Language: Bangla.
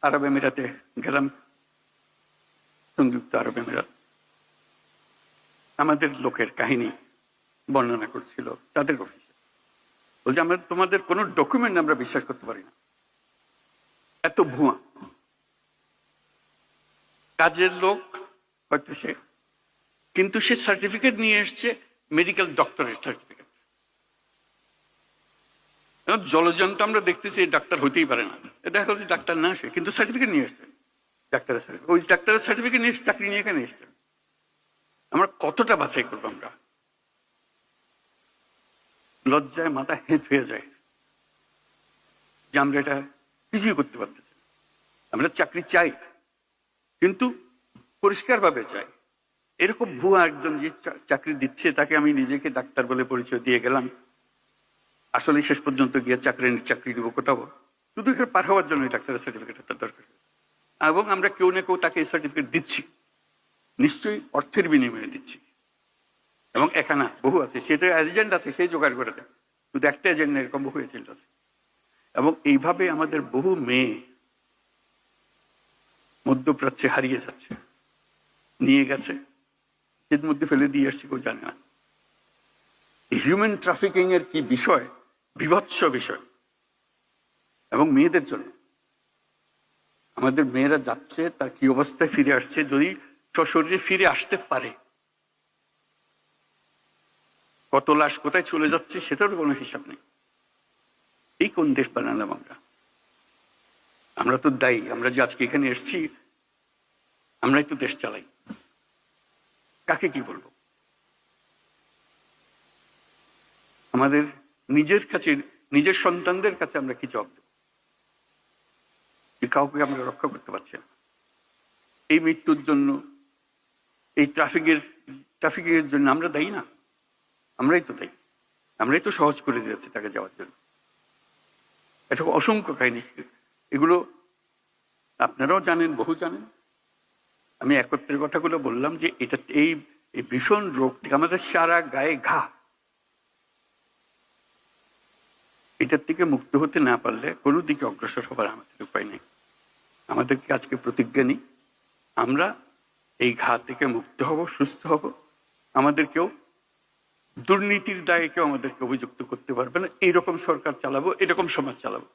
আরব আমিরাতে গেলাম, সংযুক্ত আরব আমিরাত। আমাদের লোকের কাহিনী বর্ণনা করছিল তাদের অফিসে, বলছে আমরা তোমাদের কোনো ডকুমেন্ট আমরা বিশ্বাস করতে পারি না, এত ভুয়া। কাজের লোক হয়তো সে, কিন্তু সে সার্টিফিকেট নিয়ে এসছে মেডিকেল ডক্টরের সার্টিফিকেট। জলজন্ত আমরা দেখতেছি ডাক্তার হইতেই পারে না, দেখা যাচ্ছে ডাক্তার না সে, কিন্তু সার্টিফিকেট নিয়ে এসছে ডাক্তারের সার্টিফিকেট। ওই ডাক্তারের সার্টিফিকেট নিয়ে চাকরি নিয়ে এখানে এসছে। আমরা কতটা বাছাই করবো? আমরা লজ্জায় মাথা হেঁট হয়ে যায় যে আমরা এটা কিছুই করতে পারতেছি। আমরা চাকরি চাই, কিন্তু পরিষ্কার ভাবে চাই। এরকম ভুয়া একজন যে চাকরি দিচ্ছে তাকে আমি নিজেকে ডাক্তার বলে পরিচয় দিয়ে গেলাম, আসলে শেষ পর্যন্ত গিয়ে চাকরি দিব কোথাও, শুধু এখানে পার হওয়ার জন্য ডাক্তারের সার্টিফিকেট দরকার। এবং আমরা কেউ না কেউ তাকে এই সার্টিফিকেট দিচ্ছি, নিশ্চয়ই অর্থের বিনিময়ে দিচ্ছি। এবং এখানে বহু আছে, সেটা এজেন্ট আছে, সেই জোগাড় করে দেয়। শুধু একটা এজেন্ট না, এরকম বহু এজেন্ট আছে। এবং এইভাবে আমাদের বহু মেয়ে মধ্যপ্রাচ্যে হারিয়ে যাচ্ছে, নিয়ে গেছে, এর মধ্যে ফেলে দিয়ে আসছি, কেউ জানে না। হিউম্যান ট্রাফিকিং এর কি বিষয়, বিভৎস বিষয়। এবং মেয়েদের জন্য আমাদের মেয়েরা যাচ্ছে, তার কি অবস্থায় ফিরে আসছে, যদি সশরীরে ফিরে আসতে পারে, কত লাশ কোথায় চলে যাচ্ছে সেটারও কোনো হিসাব নেই। এই কোন দেশ বানালাম আমরা? আমরা তো দায়ী। আমরা যে আজকে এখানে এসেছি, আমরাই তো দেশ চালাই। কাকে কি বলবো? আমাদের নিজের কাছে, নিজের সন্তানদের কাছে আমরা কি জবাব দেব? কাউকে আমরা রক্ষা করতে পারছি না। এই মৃত্যুর জন্য, এই ট্রাফিকের জন্য আমরা দায়ী না? আমরাই তো দায়ী। আমরাই তো সহজ করে দিয়েছি তাকে যাওয়ার জন্য। এটা অসংখ্য কাহিনী, এগুলো আপনারাও জানেন, বহু জানেন। আমি একত্রের কথাগুলো বললাম যে এটা, এই ভীষণ রোগ থেকে আমাদের সারা গায়ে ঘা, এটার থেকে মুক্ত হতে না পারলে কোনো দিকে অগ্রসর হবার আমাদের উপায় নেই। আমাদেরকে আজকে প্রতিজ্ঞা নিই, আমরা এই ঘা থেকে মুক্ত হব, সুস্থ হব। আমাদের কেউ দুর্নীতির দায়ে কেউ আমাদেরকে অভিযুক্ত করতে পারবে না। এইরকম সরকার চালাবো, এরকম সমাজ চালাবো।